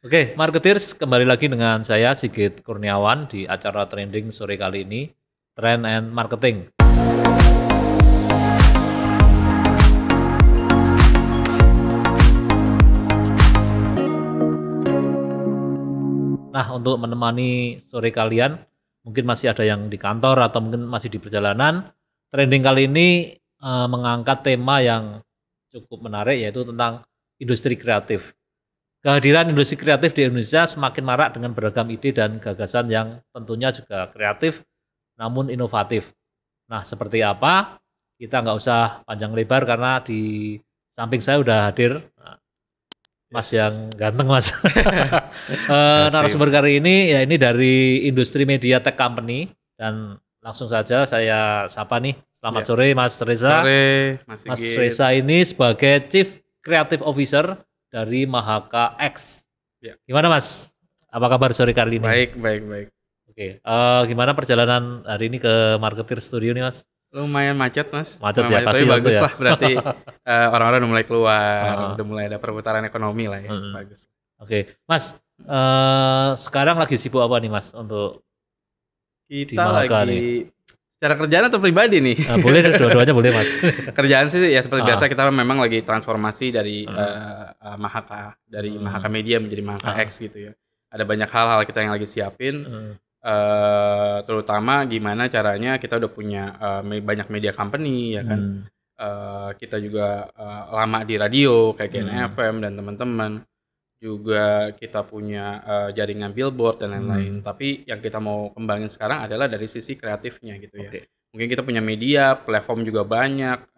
Oke, marketeers kembali lagi dengan saya Sigit Kurniawan di acara trending sore kali ini, Trend and Marketing. Nah, untuk menemani sore kalian, mungkin masih ada yang di kantor atau mungkin masih di perjalanan. Trending kali ini mengangkat tema yang cukup menarik, yaitu tentang industri kreatif. Kehadiran industri kreatif di Indonesia semakin marak dengan beragam ide dan gagasan yang tentunya juga kreatif namun inovatif. Nah, seperti apa? Kita nggak usah panjang lebar karena di samping saya udah hadir Mas yang ganteng, Mas. Narasumber kali ini ya ini dari industri media tech company, dan langsung saja saya sapa nih. Selamat sore Mas Reza. Sore, Mas Reza ini sebagai Chief Creative Officer dari Mahaka X. Gimana Mas? Apa kabar sore kali ini? Baik. Oke, gimana perjalanan hari ini ke Marketer Studio nih Mas? Lumayan macet Mas. Macet ya, pasti tapi bagus ya. lah, berarti orang-orang udah mulai keluar, udah mulai ada perputaran ekonomi lah ya. Bagus. Oke, Mas, sekarang lagi sibuk apa nih Mas untuk kita lagi nih? Secara kerjaan atau pribadi nih? Boleh, dua-duanya boleh Mas. Kerjaan sih ya seperti biasa, kita memang lagi transformasi dari Mahaka, dari Mahaka Media menjadi Mahaka X gitu ya. Ada banyak hal-hal kita yang lagi siapin, terutama gimana caranya kita udah punya banyak media company ya kan. Kita juga lama di radio kayak GNFM dan teman-teman. Juga kita punya jaringan billboard dan lain-lain. Tapi yang kita mau kembangin sekarang adalah dari sisi kreatifnya gitu ya. Mungkin kita punya media, platform juga banyak,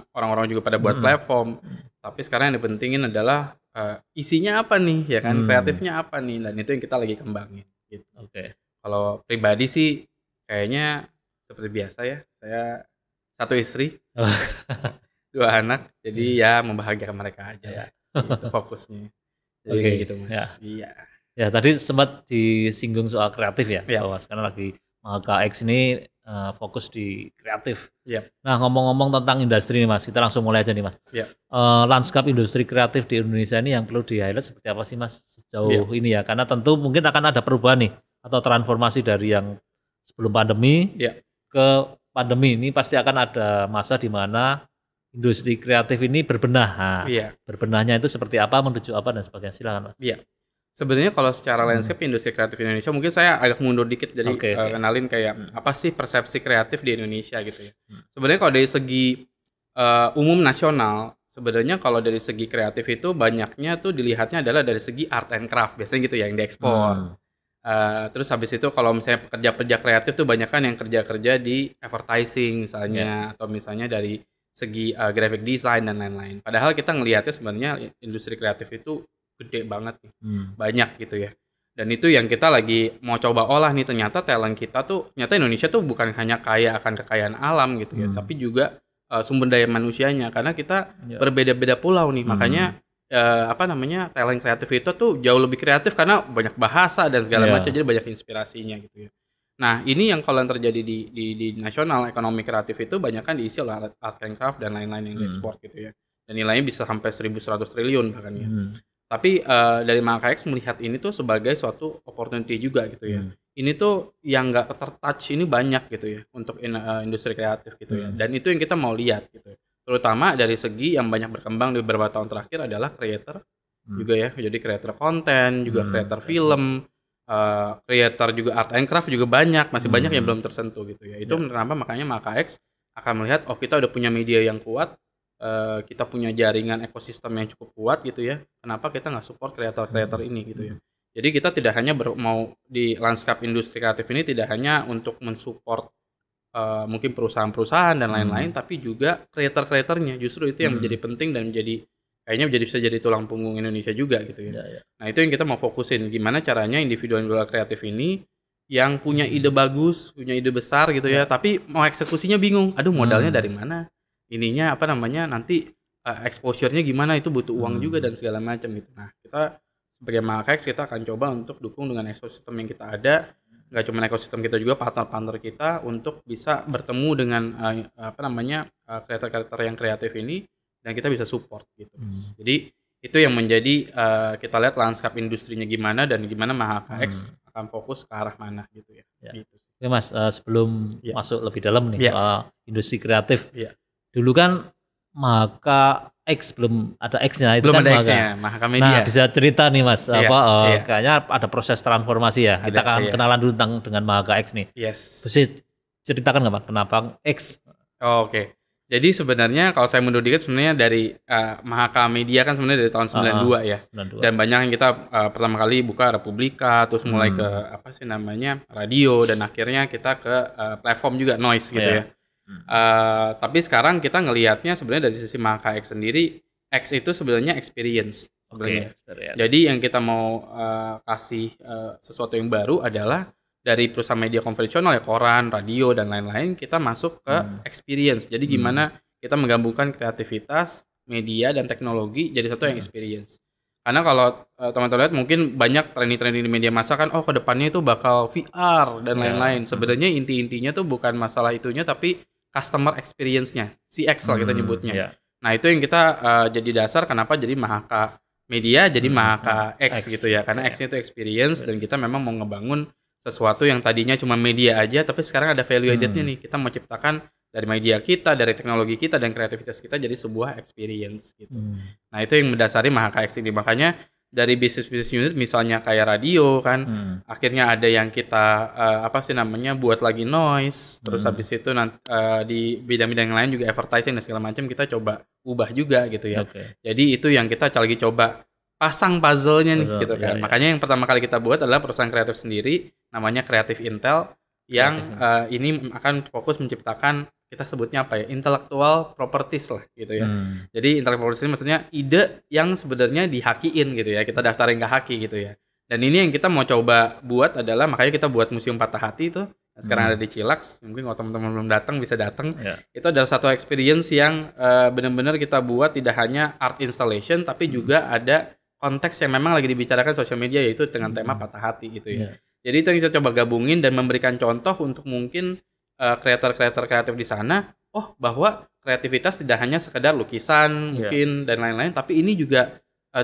orang-orang juga pada buat platform. Tapi sekarang yang dipentingin adalah isinya apa nih ya kan, kreatifnya apa nih, dan itu yang kita lagi kembangin gitu. Kalau pribadi sih kayaknya seperti biasa ya, saya satu istri, 2 anak, jadi ya membahagiakan mereka aja ya. Itu fokusnya. Jadi kayak gitu Mas. Ya tadi sempat disinggung soal kreatif ya, bahwa sekarang lagi Mahaka X ini fokus di kreatif. Nah, ngomong-ngomong tentang industri nih Mas, kita langsung mulai aja nih Mas. Lanskap industri kreatif di Indonesia ini yang perlu di-highlight seperti apa sih Mas sejauh ini ya? Karena tentu mungkin akan ada perubahan nih atau transformasi dari yang sebelum pandemi ke pandemi. Ini pasti akan ada masa di mana industri kreatif ini berbenah. Berbenahnya itu seperti apa, menuju apa dan sebagainya. Silakan Mas. Sebenarnya kalau secara landscape industri kreatif di Indonesia, mungkin saya agak mundur dikit, jadi kenalin kayak apa sih persepsi kreatif di Indonesia gitu ya. Sebenarnya kalau dari segi umum nasional, sebenarnya kalau dari segi kreatif itu banyaknya tuh dilihatnya adalah dari segi art and craft, biasanya gitu ya, yang diekspor. Terus habis itu kalau misalnya pekerja-pekerja kreatif tuh banyak kan yang kerja-kerja di advertising misalnya, atau misalnya dari segi graphic design dan lain-lain. Padahal kita ngelihatnya sebenarnya industri kreatif itu gede banget nih, banyak gitu ya. Dan itu yang kita lagi mau coba olah nih, ternyata talent kita tuh, ternyata Indonesia tuh bukan hanya kaya akan kekayaan alam gitu ya, tapi juga sumber daya manusianya, karena kita berbeda-beda pulau nih, makanya talent kreatif itu tuh jauh lebih kreatif karena banyak bahasa dan segala macam, jadi banyak inspirasinya gitu ya. Nah, ini yang kalau yang terjadi di nasional ekonomi kreatif itu banyak kan diisi oleh art and craft dan lain-lain yang diekspor gitu ya. Dan nilainya bisa sampai 1.100 triliun bahkan ya. Tapi dari Mahaka X melihat ini tuh sebagai suatu opportunity juga gitu ya. Ini tuh yang nggak tertouch ini banyak gitu ya untuk industri kreatif gitu ya. Dan itu yang kita mau lihat gitu. Terutama dari segi yang banyak berkembang di beberapa tahun terakhir adalah creator juga ya. Jadi creator konten, juga creator film, creator juga art and craft juga banyak, masih banyak yang belum tersentuh gitu ya. Itu kenapa makanya Mahaka X akan melihat, oh kita udah punya media yang kuat, kita punya jaringan ekosistem yang cukup kuat gitu ya. Kenapa kita nggak support kreator-kreator ini gitu ya. Jadi kita tidak hanya mau di lanskap industri kreatif ini tidak hanya untuk mensupport mungkin perusahaan-perusahaan dan lain-lain, tapi juga kreator-kreatornya. Justru itu yang menjadi penting dan kayaknya bisa jadi tulang punggung Indonesia juga gitu ya. Nah itu yang kita mau fokusin, gimana caranya individual kreatif ini yang punya ide bagus, punya ide besar gitu ya, tapi mau eksekusinya bingung, aduh modalnya dari mana, ininya nanti exposure-nya gimana, itu butuh uang juga dan segala macam gitu. Nah kita sebagai Mahaka X kita akan coba untuk dukung dengan ekosistem yang kita ada, nggak cuma ekosistem kita juga, partner-partner kita untuk bisa bertemu dengan kreator-kreator yang kreatif ini, dan kita bisa support gitu. Jadi Itu yang menjadi kita lihat lanskap industrinya gimana dan gimana Mahaka X akan fokus ke arah mana gitu ya. Gitu. Oke Mas, sebelum masuk lebih dalam nih soal industri kreatif. Dulu kan Mahaka X belum ada X-nya, itu belum kan ada X-nya, Mahaka Media. Nah, bisa cerita nih Mas, kayaknya ada proses transformasi ya. Kita akan kenalan dulu dengan Mahaka X nih. Bisa ceritakan nggak Mas, kenapa X? Oke. Jadi sebenarnya kalau saya mundur dikit sebenarnya dari Mahaka Media kan sebenarnya dari tahun 92 ya. 92. Dan banyak yang kita pertama kali buka Republika, terus mulai ke radio, dan akhirnya kita ke platform juga Noise gitu ya. Tapi sekarang kita ngelihatnya sebenarnya dari sisi Mahaka X sendiri, X itu sebenarnya experience sebenarnya. Jadi yang kita mau kasih sesuatu yang baru adalah dari perusahaan media konvensional ya, koran, radio, dan lain-lain, kita masuk ke experience. Jadi gimana kita menggabungkan kreativitas, media, dan teknologi jadi satu yang experience. Karena kalau teman-teman lihat mungkin banyak trending-trending di media massa kan, ke depannya itu bakal VR dan lain-lain. Sebenarnya inti-intinya tuh bukan masalah itunya, tapi customer experience-nya, CX lah kita nyebutnya. Nah itu yang kita jadi dasar kenapa jadi Mahaka Media, jadi Mahaka X gitu ya. Karena X-nya itu experience, dan kita memang mau ngebangun sesuatu yang tadinya cuma media aja, tapi sekarang ada value added-nya nih. Kita mau ciptakan dari media kita, dari teknologi kita, dan kreativitas kita jadi sebuah experience gitu. Nah itu yang mendasari Mahaka X ini. Makanya dari bisnis unit misalnya kayak radio kan, akhirnya ada yang kita buat lagi Noise, terus habis itu di bidang-bidang lain juga advertising dan segala macam kita coba ubah juga gitu ya. Jadi itu yang kita lagi coba pasang puzzle-nya nih gitu kan. Makanya yang pertama kali kita buat adalah perusahaan kreatif sendiri namanya Creative Intel yang ini akan fokus menciptakan, kita sebutnya intellectual properties lah gitu ya. Jadi intellectual properties maksudnya ide yang sebenarnya dihakiin gitu ya. Kita daftarin ke haki gitu ya. Dan ini yang kita mau coba buat adalah, makanya kita buat Museum Patah Hati itu sekarang ada di Cilax. Mungkin kalau teman-teman belum datang bisa datang. Itu adalah satu experience yang benar-benar kita buat, tidak hanya art installation tapi juga ada konteks yang memang lagi dibicarakan sosial media, yaitu dengan tema patah hati gitu ya. Jadi itu yang kita coba gabungin dan memberikan contoh untuk mungkin kreator-kreator kreatif di sana, bahwa kreativitas tidak hanya sekedar lukisan mungkin dan lain-lain, tapi ini juga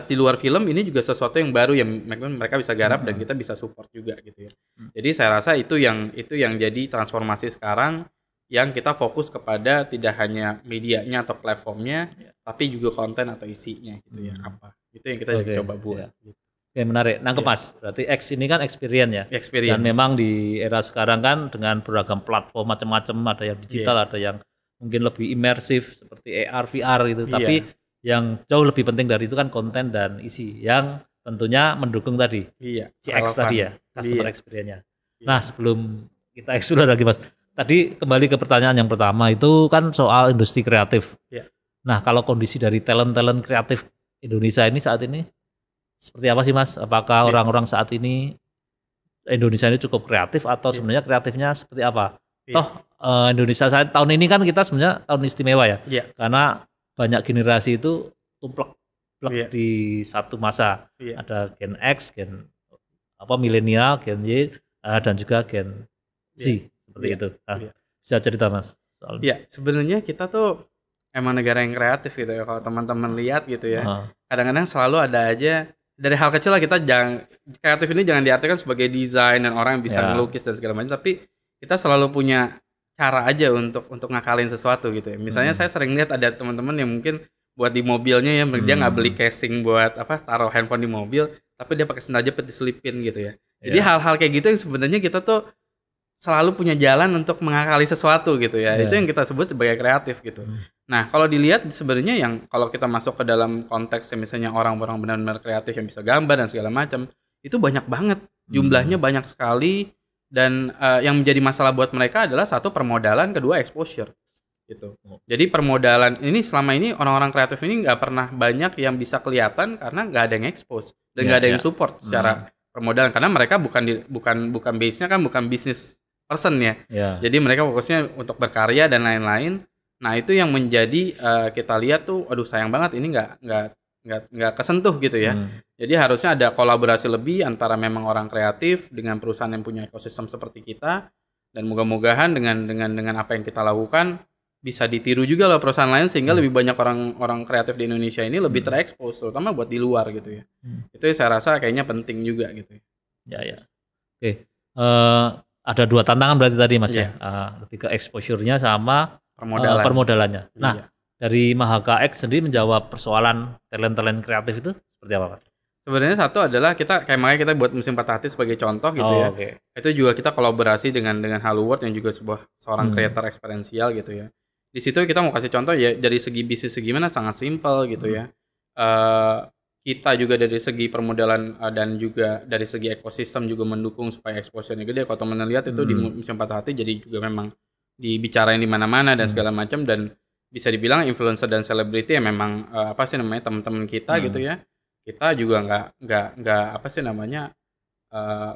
di luar film ini juga sesuatu yang baru yang mereka bisa garap dan kita bisa support juga gitu ya. Jadi saya rasa itu yang jadi transformasi sekarang, yang kita fokus kepada tidak hanya medianya atau platformnya, tapi juga konten atau isinya gitu ya, apa. Itu yang kita coba buat. Gitu. Oke, menarik. Nangkep Mas. Berarti X ini kan experience ya. Dan memang di era sekarang kan dengan beragam platform macam-macam, ada yang digital, ada yang mungkin lebih imersif seperti AR, VR gitu. Tapi yang jauh lebih penting dari itu kan konten dan isi yang tentunya mendukung tadi. CX tadi ya, customer experience-nya. Nah, sebelum kita explore lagi Mas, tadi kembali ke pertanyaan yang pertama itu kan soal industri kreatif. Nah, kalau kondisi dari talent-talent kreatif Indonesia ini saat ini seperti apa sih Mas? Apakah orang-orang saat ini Indonesia ini cukup kreatif atau sebenarnya kreatifnya seperti apa? Toh Indonesia saat tahun ini kan kita sebenarnya tahun istimewa ya. Karena banyak generasi itu tumplek di satu masa. Ada Gen X, Gen milenial, Gen Y, dan juga Gen Z seperti itu. Bisa cerita Mas soalnya? Sebenarnya kita tuh emang negara yang kreatif gitu ya. Kalau teman-teman lihat gitu ya, kadang-kadang selalu ada aja dari hal kecil lah. Kita kreatif ini jangan diartikan sebagai desain dan orang yang bisa melukis dan segala macam, tapi kita selalu punya cara aja untuk ngakalin sesuatu gitu ya. Misalnya saya sering lihat ada teman-teman yang mungkin buat di mobilnya ya, dia nggak beli casing buat taruh handphone di mobil, tapi dia pakai sendal jepit diselipin gitu ya. Jadi hal-hal kayak gitu yang sebenarnya kita tuh selalu punya jalan untuk mengakali sesuatu gitu ya. Itu yang kita sebut sebagai kreatif gitu. Nah, kalau dilihat sebenarnya yang kalau kita masuk ke dalam konteks misalnya orang-orang benar-benar kreatif yang bisa gambar dan segala macam, itu banyak banget. Jumlahnya banyak sekali, dan yang menjadi masalah buat mereka adalah satu, permodalan, kedua exposure gitu. Jadi permodalan ini selama ini orang-orang kreatif ini nggak pernah banyak yang bisa kelihatan karena nggak ada yang expose dan nggak ada yang support secara permodalan, karena mereka bukan base-nya kan bukan bisnis person ya. Jadi mereka fokusnya untuk berkarya dan lain-lain. Nah, itu yang menjadi kita lihat tuh, aduh sayang banget ini nggak kesentuh gitu ya. Jadi harusnya ada kolaborasi lebih antara memang orang kreatif dengan perusahaan yang punya ekosistem seperti kita, dan moga-mogahan dengan apa yang kita lakukan bisa ditiru juga loh perusahaan lain sehingga lebih banyak orang kreatif di Indonesia ini lebih terekspos terutama buat di luar gitu ya. Itu saya rasa kayaknya penting juga gitu ya. Ya. Oke. Ada 2 tantangan berarti tadi Mas ya. Lebih ke exposure-nya sama permodalannya. Nah, dari Mahaka X sendiri menjawab persoalan talent kreatif itu seperti apa Mas? Sebenarnya satu adalah makanya kita buat Museum Patah Hati sebagai contoh gitu ya. Okay. Itu juga kita kolaborasi dengan Hello World yang juga seorang creator eksperiensial gitu ya. Di situ kita mau kasih contoh ya dari segi bisnis gimana sangat simpel gitu ya. Kita juga dari segi permodalan dan juga dari segi ekosistem juga mendukung supaya exposure-nya gede. Kalau teman-teman lihat itu di Museum Patah Hati jadi juga memang dibicarain di mana-mana dan segala macam dan bisa dibilang influencer dan selebriti yang memang teman-teman kita gitu ya. Kita juga nggak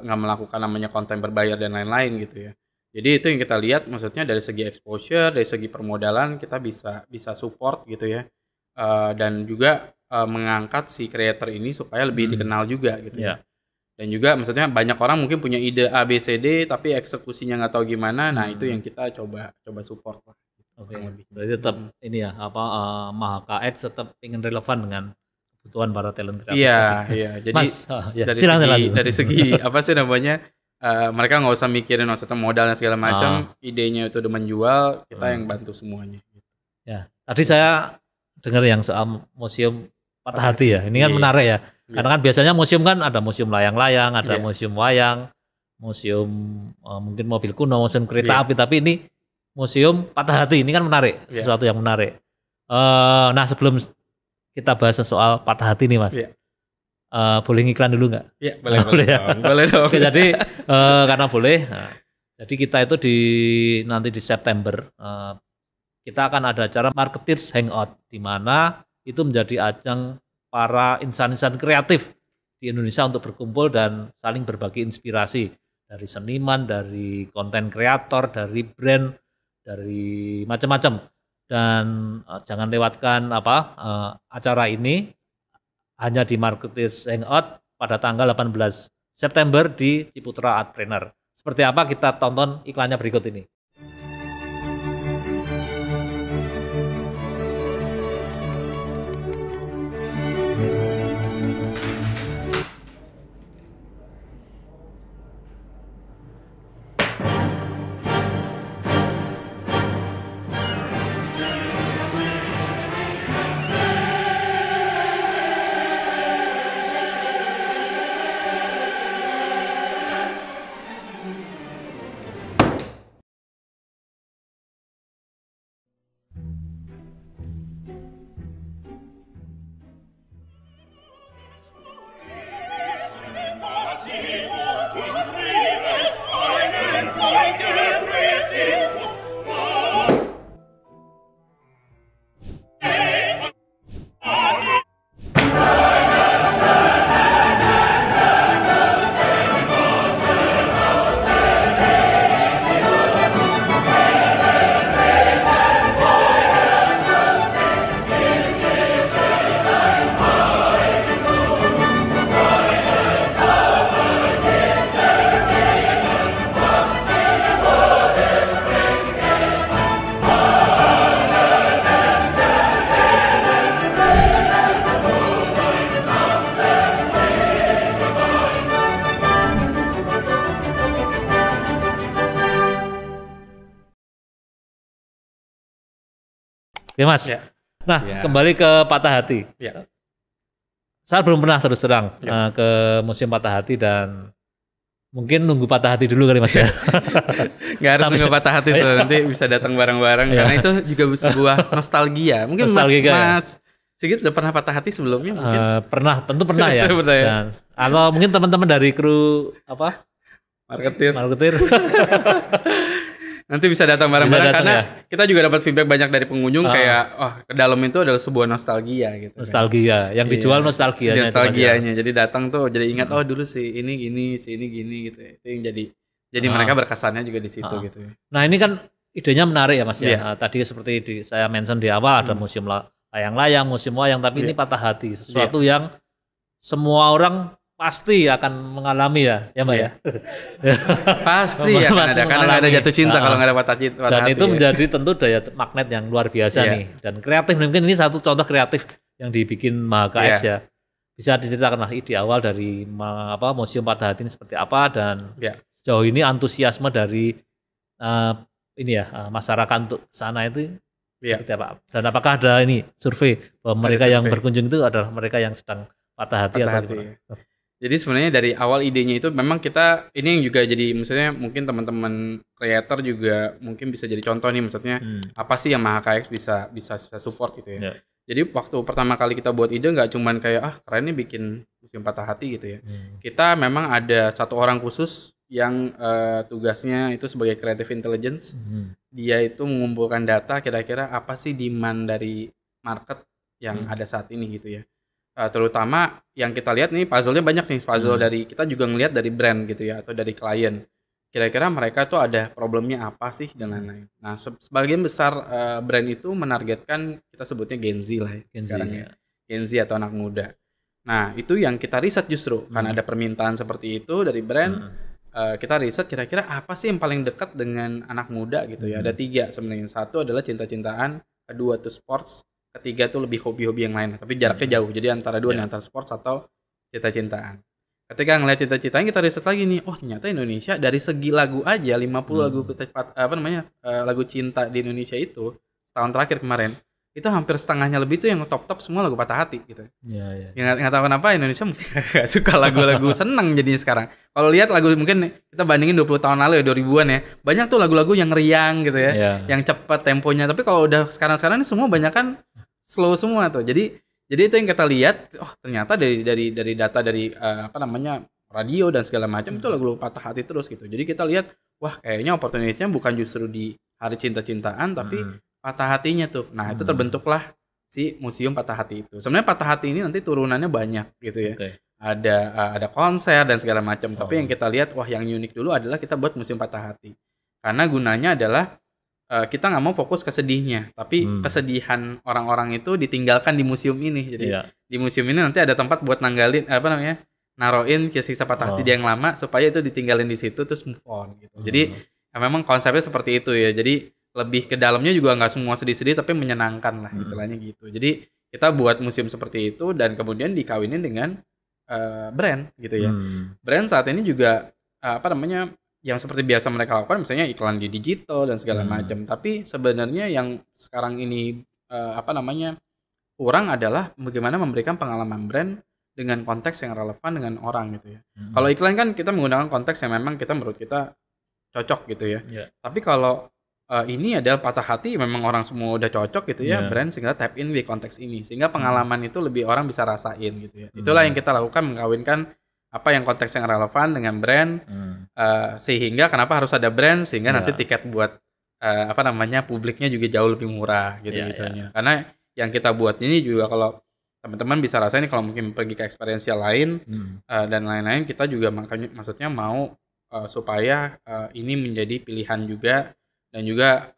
melakukan namanya konten berbayar dan lain-lain gitu ya. Jadi itu yang kita lihat maksudnya dari segi exposure, dari segi permodalan kita bisa support gitu ya. Dan juga mengangkat si creator ini supaya lebih dikenal juga gitu ya. Dan juga maksudnya banyak orang mungkin punya ide A B C D tapi eksekusinya nggak tahu gimana. Nah, itu yang kita coba support lah. Oke. Berarti tetap ini ya Mahaka X tetap ingin relevan dengan kebutuhan para talent kreatif. Iya. Jadi dari segi apa sih namanya mereka nggak usah mikirin maksudnya modal dan segala macam, idenya itu udah menjual, kita yang bantu semuanya. Ya, tadi saya dengar yang soal Museum Patah Hati ya. Ini kan menarik ya. Karena kan biasanya museum kan ada museum layang-layang, ada museum wayang, museum mungkin mobil kuno, museum kereta api, tapi ini Museum Patah Hati ini kan menarik, sesuatu yang menarik. Nah, sebelum kita bahas soal Patah Hati nih Mas. Boleh ngiklan dulu nggak? Iya, boleh dong. Oke, jadi karena boleh. Nah, jadi kita itu nanti di September kita akan ada acara Marketeers Hangout di mana itu menjadi ajang para insan-insan kreatif di Indonesia untuk berkumpul dan saling berbagi inspirasi dari seniman, dari konten kreator, dari brand, dari macam-macam. Dan jangan lewatkan acara ini hanya di Marketeers Hangout pada tanggal 18 September di Ciputra Artpreneur. Seperti apa kita tonton iklannya berikut ini. Oke Mas. Nah, kembali ke Patah Hati. Saya belum pernah terus terang ke Museum Patah Hati dan mungkin nunggu Patah Hati dulu kali Mas ya. Nggak harus nunggu Patah Hati tuh, nanti bisa datang bareng-bareng karena itu juga sebuah nostalgia. Mungkin Mas Sigit udah pernah Patah Hati sebelumnya mungkin? Pernah, tentu pernah ya. Dan, atau mungkin teman-teman dari kru Marketeer. Nanti bisa datang bareng-bareng karena kita juga dapat feedback banyak dari pengunjung kayak ke dalam itu adalah sebuah nostalgia gitu. Nostalgia, yang dijual nostalgianya. Nostalgianya. Jadi datang tuh jadi ingat dulu si ini gini, si ini gini gitu. Itu yang jadi mereka berkesannya juga di situ gitu. Nah, ini kan idenya menarik ya Mas ya. Tadi seperti saya mention di awal ada museum layang-layang, museum wayang, tapi ini Patah Hati, sesuatu yang semua orang pasti akan mengalami ya Mbak ya. Pasti akan ada, karena nggak ada jatuh cinta kalau nggak ada patah cinta. Dan itu menjadi tentu daya magnet yang luar biasa nih. Dan kreatif, mungkin ini satu contoh kreatif yang dibikin Mahaka X ya. Bisa diceritakan lah ide awal dari Museum Patah Hati ini seperti apa, dan sejauh ini antusiasme dari masyarakat untuk sana itu seperti apa. Dan apakah ada ini survei bahwa mereka yang berkunjung itu adalah mereka yang sedang patah hati atau gimana? Jadi sebenarnya dari awal idenya itu memang kita ini yang juga jadi, maksudnya mungkin teman-teman creator juga mungkin bisa jadi contoh nih, maksudnya apa sih yang Mahaka X bisa support gitu ya. Jadi waktu pertama kali kita buat ide nggak cuman kayak keren nih bikin museum patah hati gitu ya. Kita memang ada satu orang khusus yang tugasnya itu sebagai creative intelligence. Dia itu mengumpulkan data kira-kira apa sih demand dari market yang ada saat ini gitu ya. Terutama yang kita lihat nih puzzle-nya banyak nih, puzzle dari kita juga ngelihat dari brand gitu ya, atau dari klien. Kira-kira mereka tuh ada problemnya apa sih dan lain-lain. Nah, sebagian besar brand itu menargetkan, kita sebutnya Gen Z lah ya, sekarang ya. Gen Z atau anak muda. Nah, itu yang kita riset justru, karena ada permintaan seperti itu dari brand. Kita riset kira-kira apa sih yang paling dekat dengan anak muda gitu ya. Ada 3 sebenarnya. Satu adalah cinta-cintaan, kedua tuh sports, ketiga tuh lebih hobi-hobi yang lain, tapi jaraknya jauh. Jadi antara dua nih, antara sports atau cinta-cintaan. Ketika ngeliat cinta-cintaan, kita riset lagi nih, ternyata Indonesia dari segi lagu aja 50 lagu cinta di Indonesia itu tahun terakhir kemarin itu hampir setengahnya lebih tuh yang top semua lagu patah hati gitu. Nggak tahu kenapa Indonesia mungkin gak suka lagu-lagu seneng jadinya sekarang. Kalau lihat lagu mungkin kita bandingin 20 tahun lalu ya, 2000-an ya, banyak tuh lagu-lagu yang riang gitu ya, yang cepat temponya. Tapi kalau udah sekarang ini semua banyak kan slow semua tuh. Jadi itu yang kita lihat, ternyata dari data dari radio dan segala macam itu lagu patah hati terus gitu. Jadi kita lihat, kayaknya opportunity-nya bukan justru di hari cinta-cintaan, tapi patah hatinya tuh. Nah, itu terbentuklah si Museum Patah Hati itu. Sebenarnya patah hati ini nanti turunannya banyak gitu ya. Ada konser dan segala macam. Tapi yang kita lihat, yang unik dulu adalah kita buat Museum Patah Hati. Karena gunanya adalah kita nggak mau fokus ke sedihnya, tapi kesedihan orang-orang itu ditinggalkan di museum ini. Jadi di museum ini nanti ada tempat buat nanggalin naroin kisah patah hati dia yang lama, supaya itu ditinggalin di situ terus move on gitu. Jadi memang konsepnya seperti itu ya. Jadi lebih ke dalamnya juga nggak semua sedih-sedih, tapi menyenangkan lah istilahnya gitu. Jadi kita buat museum seperti itu dan kemudian dikawinin dengan brand gitu ya. Brand saat ini juga yang seperti biasa mereka lakukan, misalnya iklan di digital dan segala macam. Tapi sebenarnya yang sekarang ini kurang adalah bagaimana memberikan pengalaman brand dengan konteks yang relevan dengan orang gitu ya. Kalau iklan kan kita menggunakan konteks yang memang menurut kita cocok gitu ya. Tapi kalau ini adalah patah hati, memang orang semua udah cocok gitu ya, brand sehingga tap in di konteks ini, sehingga pengalaman itu lebih orang bisa rasain gitu ya. Itulah yang kita lakukan, mengkawinkan apa yang konteks yang relevan dengan brand, sehingga kenapa harus ada brand, sehingga nanti tiket buat publiknya juga jauh lebih murah gitu gitunya. Karena yang kita buat ini juga kalau teman-teman bisa rasain nih, kalau mungkin pergi ke experiential lain dan lain-lain, kita juga maksudnya mau supaya ini menjadi pilihan juga. Dan juga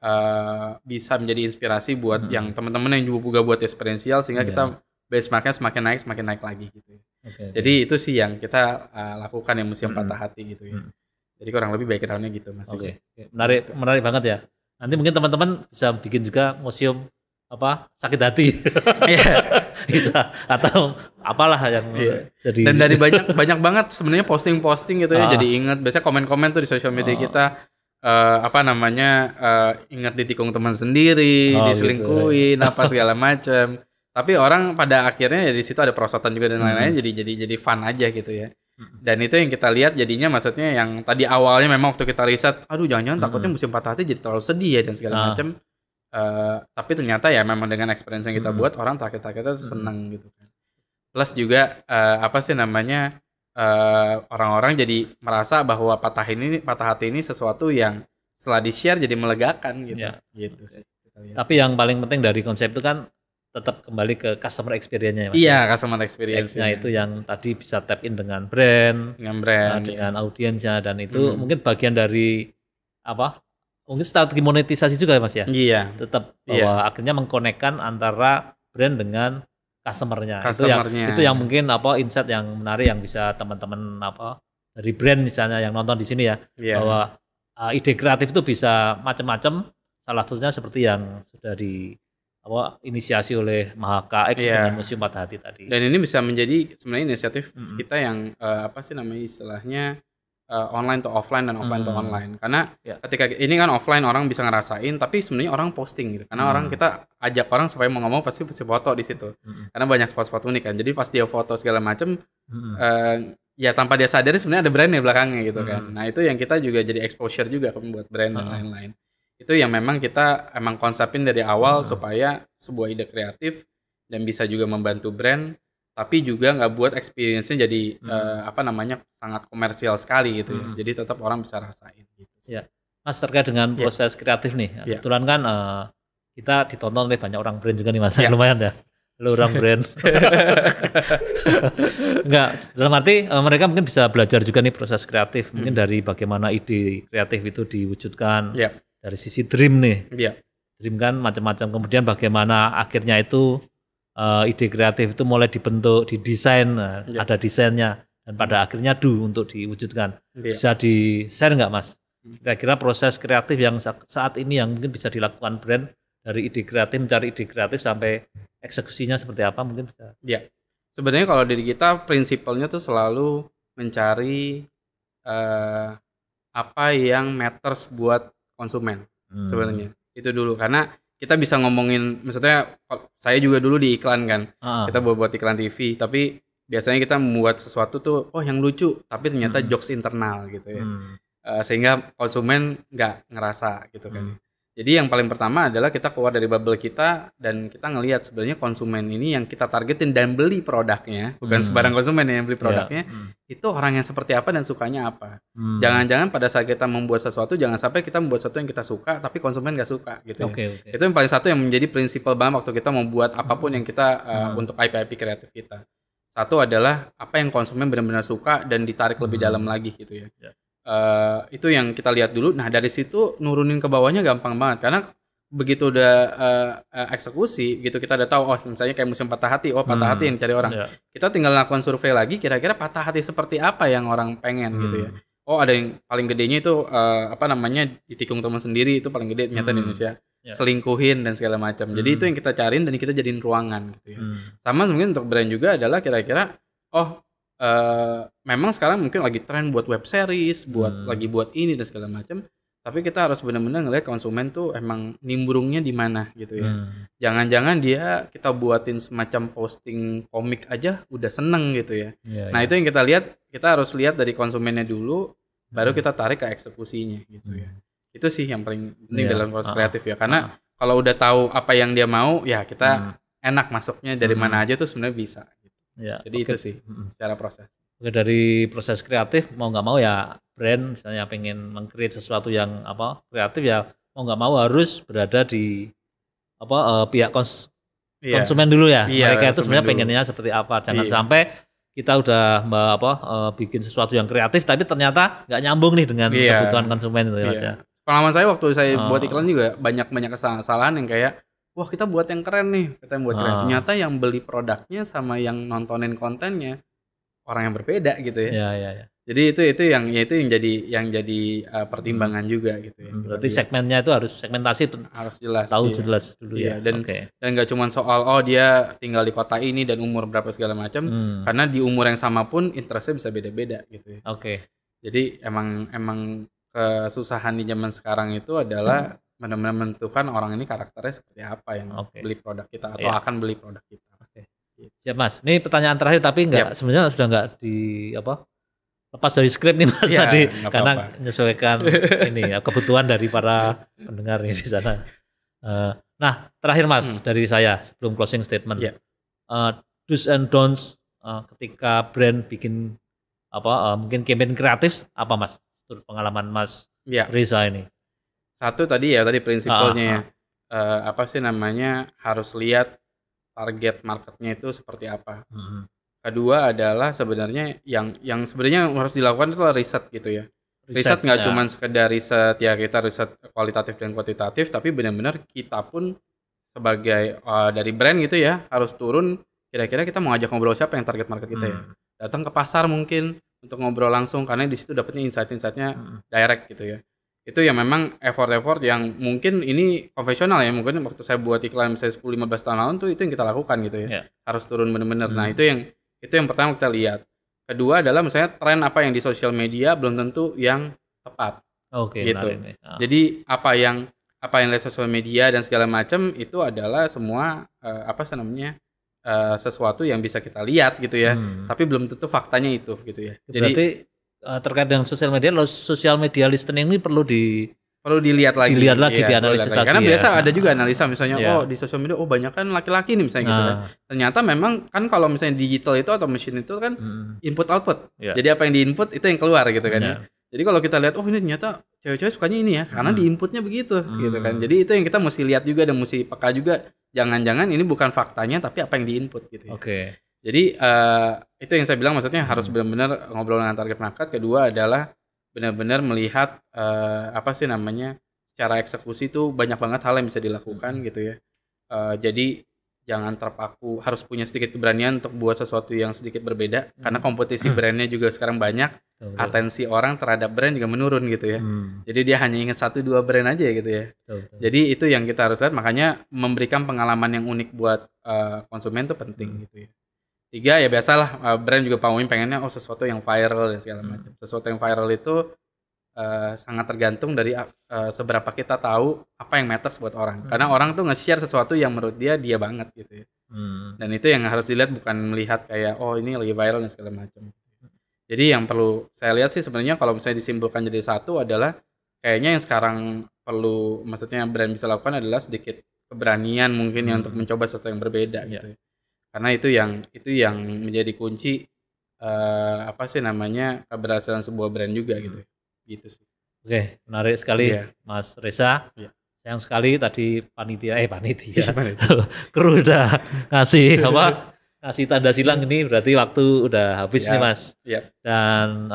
bisa menjadi inspirasi buat yang teman-teman yang juga buat experiential, sehingga kita benchmarknya semakin naik lagi gitu. Jadi itu sih yang kita lakukan yang Museum Patah Hati gitu ya. Jadi kurang lebih background-nya gitu Mas. Menarik banget ya. Nanti mungkin teman-teman bisa bikin juga museum sakit hati. Bisa, atau apalah yang jadi. Dan dari banyak banget sebenarnya posting-posting gitu ya, jadi ingat biasanya komen-komen tuh di sosial media kita. Ingat ditikung teman sendiri, diselingkuhin, apa segala macam. Tapi orang pada akhirnya di situ ada perosotan juga dan lain-lain, jadi fun aja gitu ya. Dan itu yang kita lihat jadinya, maksudnya yang tadi awalnya memang waktu kita riset, jangan-jangan takutnya Museum Patah Hati jadi terlalu sedih ya dan segala macam. Tapi ternyata ya memang dengan experience yang kita buat, orang terakhir-terakhir itu seneng gitu kan. Plus juga orang-orang jadi merasa bahwa patah hati ini sesuatu yang setelah di-share jadi melegakan gitu. Gitu sih. Tapi yang paling penting dari konsep itu kan tetap kembali ke customer experience-nya ya Mas. Iya, customer experience-nya itu yang tadi bisa tap in dengan brand, dengan audiensnya, dan itu mungkin bagian dari mungkin strategi monetisasi juga ya Mas ya. Iya. Tetap bahwa akhirnya mengkonekkan antara brand dengan customernya. Itu yang mungkin insight yang menarik yang bisa teman-teman dari brand misalnya yang nonton di sini ya, bahwa ide kreatif itu bisa macam-macam. Salah satunya seperti yang sudah inisiasi oleh Mahaka X dengan Museum Patah Hati tadi. Dan ini bisa menjadi sebenarnya inisiatif kita yang istilahnya online to offline dan offline to online. Karena ketika ini kan offline orang bisa ngerasain, tapi sebenarnya orang posting gitu. Karena orang kita ajak orang supaya mau ngomong pasti foto di situ. Karena banyak spot-spot unik kan. Jadi pas dia foto segala macam, ya tanpa dia sadari sebenarnya ada brandnya belakangnya gitu kan. Nah itu yang kita juga jadi exposure juga kan buat brand dan lain-lain. Itu yang memang kita emang konsepin dari awal supaya sebuah ide kreatif dan bisa juga membantu brand, tapi juga nggak buat experience-nya jadi sangat komersial sekali gitu ya. Jadi tetap orang bisa rasain gitu. Ya. Mas, terkait dengan proses kreatif nih, kebetulan kan kita ditonton oleh banyak orang brand juga nih Mas, lumayan ya. Lu orang brand. Enggak, dalam arti mereka mungkin bisa belajar juga nih proses kreatif, mungkin dari bagaimana ide kreatif itu diwujudkan. Dari sisi dream nih. Dream kan macam-macam, kemudian bagaimana akhirnya itu ide kreatif itu mulai dibentuk, didesain, ada desainnya, dan pada akhirnya untuk diwujudkan. Bisa di-share nggak Mas? Kira-kira proses kreatif yang saat ini yang mungkin bisa dilakukan brand dari ide kreatif, mencari ide kreatif sampai eksekusinya seperti apa mungkin bisa? Ya, sebenarnya kalau dari kita prinsipalnya tuh selalu mencari apa yang matters buat konsumen sebenarnya. Itu dulu, karena kita bisa ngomongin, maksudnya saya juga dulu di iklan kan, kita buat iklan TV, tapi biasanya kita membuat sesuatu tuh yang lucu, tapi ternyata jokes internal gitu ya, sehingga konsumen nggak ngerasa gitu kan. Jadi yang paling pertama adalah kita keluar dari bubble kita dan kita ngelihat sebenarnya konsumen ini yang kita targetin dan beli produknya, bukan sembarang konsumen yang beli produknya, itu orang yang seperti apa dan sukanya apa. Jangan-jangan pada saat kita membuat sesuatu, jangan sampai kita membuat sesuatu yang kita suka tapi konsumen nggak suka gitu. Itu yang paling satu yang menjadi prinsipal banget waktu kita membuat apapun yang kita untuk IP kreatif kita. Satu adalah apa yang konsumen benar-benar suka dan ditarik lebih dalam lagi gitu ya. Itu yang kita lihat dulu. Nah dari situ nurunin ke bawahnya gampang banget, karena begitu udah eksekusi gitu, kita udah tahu misalnya kayak Museum Patah Hati, Patah Hati yang cari orang. Kita tinggal lakukan survei lagi, kira-kira patah hati seperti apa yang orang pengen gitu ya. Ada yang paling gedenya itu ditikung teman sendiri, itu paling gede ternyata di Indonesia. Selingkuhin dan segala macam. Jadi itu yang kita cariin dan kita jadiin ruangan gitu ya. Sama mungkin untuk brand juga adalah kira-kira memang sekarang mungkin lagi tren buat web series, lagi buat ini dan segala macam. Tapi kita harus benar-benar ngelihat konsumen tuh emang nimbrungnya di mana gitu ya. Jangan-jangan kita buatin semacam posting komik aja udah seneng gitu ya. Nah itu yang kita lihat, kita harus lihat dari konsumennya dulu, baru kita tarik ke eksekusinya gitu ya. Itu sih yang paling penting dalam proses kreatif ya. Karena kalau udah tahu apa yang dia mau, ya kita enak masuknya dari mana aja tuh sebenarnya bisa. Jadi itu sih secara proses. Dari proses kreatif mau nggak mau ya brand misalnya pengen meng-create sesuatu yang kreatif ya mau nggak mau harus berada di pihak konsumen dulu ya. Mereka itu sebenarnya pengennya seperti apa. Jangan sampai kita udah bikin sesuatu yang kreatif tapi ternyata nggak nyambung nih dengan kebutuhan konsumen itu ya Mas ya. Pengalaman saya waktu saya buat iklan juga banyak kesalahan yang kayak kita buat yang keren nih, kita yang buat keren. Ternyata yang beli produknya sama yang nontonin kontennya orang yang berbeda gitu ya. Jadi itu yang jadi pertimbangan juga gitu ya. Berarti segmennya itu harus segmentasi harus jelas. Tahu jelas dulu ya. Dan nggak cuma soal dia tinggal di kota ini dan umur berapa segala macam. Karena di umur yang sama pun interestnya bisa beda-beda gitu ya. Jadi emang kesusahan di zaman sekarang itu adalah benar-benar menentukan orang ini karakternya seperti apa yang beli produk kita atau akan beli produk kita. Siap Mas. Ini pertanyaan terakhir tapi sebenarnya sudah nggak lepas dari skrip nih Mas tadi karena menyesuaikan ini kebutuhan dari para pendengar ini di sana. Nah terakhir Mas dari saya sebelum closing statement. Do's and don'ts ketika brand bikin mungkin campaign kreatif apa Mas? Menurut pengalaman Mas Riza ini. Satu tadi prinsipalnya harus lihat target marketnya itu seperti apa. Kedua adalah sebenarnya yang sebenarnya harus dilakukan itu riset gitu ya. Riset nggak cuma sekedar riset kita riset kualitatif dan kuantitatif, tapi benar-benar kita pun sebagai dari brand gitu ya harus turun kira-kira kita mau ngajak ngobrol siapa yang target market kita ya. Datang ke pasar mungkin untuk ngobrol langsung karena di situ dapetnya insight-insightnya direct gitu ya. Itu yang memang effort-effort yang mungkin ini konvensional ya, mungkin waktu saya buat iklan misalnya 10-15 tahun lalu tuh itu yang kita lakukan gitu ya. Harus turun bener-bener. Nah itu yang pertama kita lihat. Kedua adalah misalnya tren apa yang di sosial media belum tentu yang tepat. Gitu. Jadi apa yang di sosial media dan segala macam itu adalah semua sesuatu yang bisa kita lihat gitu ya. Tapi belum tentu faktanya itu gitu ya. Berarti terkait dengan sosial media, social media listening ini perlu dilihat lagi, dianalisis lagi. Karena biasa ada juga analisa misalnya di sosial media banyak kan laki-laki nih misalnya gitu kan. Ternyata memang kan kalau misalnya digital itu atau mesin itu kan input output. Jadi apa yang diinput itu yang keluar gitu kan ya. Jadi kalau kita lihat ini ternyata cewek-cewek sukanya ini ya karena diinputnya begitu gitu kan. Jadi itu yang kita mesti lihat juga dan mesti peka juga. Jangan-jangan ini bukan faktanya tapi apa yang diinput gitu ya. Jadi itu yang saya bilang maksudnya harus benar-benar ngobrol dengan target market. Kedua adalah benar-benar melihat secara eksekusi itu banyak banget hal yang bisa dilakukan gitu ya. Jadi jangan terpaku, harus punya sedikit keberanian untuk buat sesuatu yang sedikit berbeda karena kompetisi brandnya juga sekarang banyak. Atensi orang terhadap brand juga menurun gitu ya. Jadi dia hanya ingat 1-2 brand aja gitu ya. Jadi itu yang kita harus lihat, makanya memberikan pengalaman yang unik buat konsumen itu penting gitu ya. 3 ya biasalah brand juga pengennya sesuatu yang viral dan segala macam. Sesuatu yang viral itu sangat tergantung dari seberapa kita tahu apa yang matters buat orang. Karena orang tuh nge-share sesuatu yang menurut dia banget gitu ya. Dan itu yang harus dilihat, bukan melihat kayak ini lagi viral dan segala macam. Jadi yang perlu saya lihat sih sebenarnya kalau misalnya disimpulkan jadi satu adalah kayaknya yang sekarang perlu maksudnya brand bisa lakukan adalah sedikit keberanian mungkin ya untuk mencoba sesuatu yang berbeda gitu. Karena itu yang menjadi kunci keberhasilan sebuah brand juga gitu. Gitu sih. Oke, menarik sekali Mas Reza. Sayang sekali tadi panitia kru udah ngasih tanda silang ini, berarti waktu udah habis nih Mas. Dan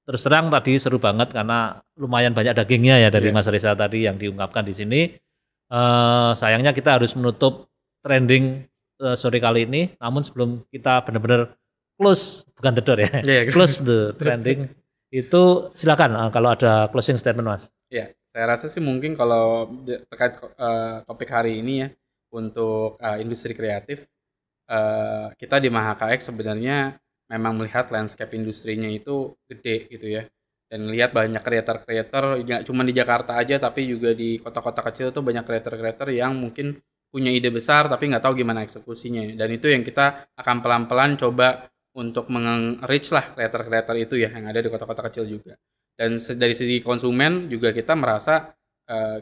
terus terang tadi seru banget karena lumayan banyak dagingnya ya dari Mas Reza tadi yang diungkapkan di sini. Sayangnya kita harus menutup trending sore kali ini, namun sebelum kita benar-benar close, bukan the door ya, close the trending itu silakan kalau ada closing statement Mas. Ya, saya rasa sih mungkin kalau terkait topik hari ini ya untuk industri kreatif, kita di MahaKX sebenarnya memang melihat landscape industrinya itu gede gitu ya, dan lihat banyak kreator-kreator nggak cuma di Jakarta aja tapi juga di kota-kota kecil tuh banyak kreator-kreator yang mungkin punya ide besar tapi nggak tahu gimana eksekusinya, dan itu yang kita akan pelan-pelan coba untuk meng-reach lah kreator-kreator itu ya yang ada di kota-kota kecil juga. Dan dari sisi konsumen juga kita merasa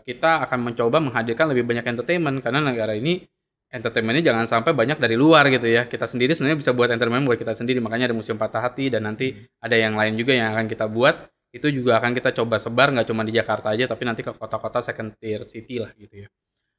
kita akan mencoba menghadirkan lebih banyak entertainment, karena negara ini entertainmentnya jangan sampai banyak dari luar gitu ya. Kita sendiri sebenarnya bisa buat entertainment buat kita sendiri, makanya ada Museum Patah Hati dan nanti ada yang lain juga yang akan kita buat. Itu juga akan kita coba sebar nggak cuma di Jakarta aja tapi nanti ke kota-kota second tier city lah gitu ya.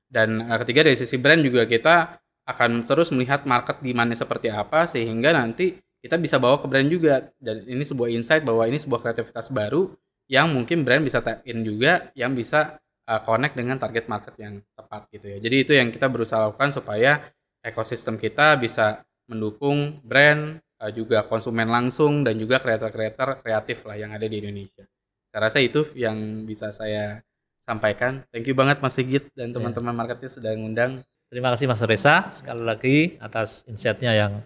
Dan ketiga dari sisi brand juga kita akan terus melihat market demand-nya seperti apa sehingga nanti kita bisa bawa ke brand juga, dan ini sebuah insight bahwa ini sebuah kreativitas baru yang mungkin brand bisa tap in juga, yang bisa connect dengan target market yang tepat gitu ya. Jadi itu yang kita berusaha lakukan supaya ekosistem kita bisa mendukung brand, juga konsumen langsung dan juga kreator-kreator kreatif lah yang ada di Indonesia. Saya rasa itu yang bisa saya sampaikan. Thank you banget Mas Sigit dan teman-teman marketnya sudah ngundang. Terima kasih Mas Reza sekali lagi atas insight-nya yang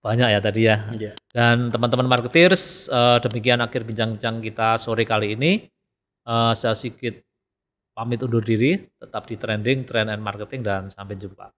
banyak ya tadi ya. Dan teman-teman marketers, demikian akhir bincang-bincang kita sore kali ini. Saya Sigit pamit undur diri, tetap di trending, trend and marketing, dan sampai jumpa.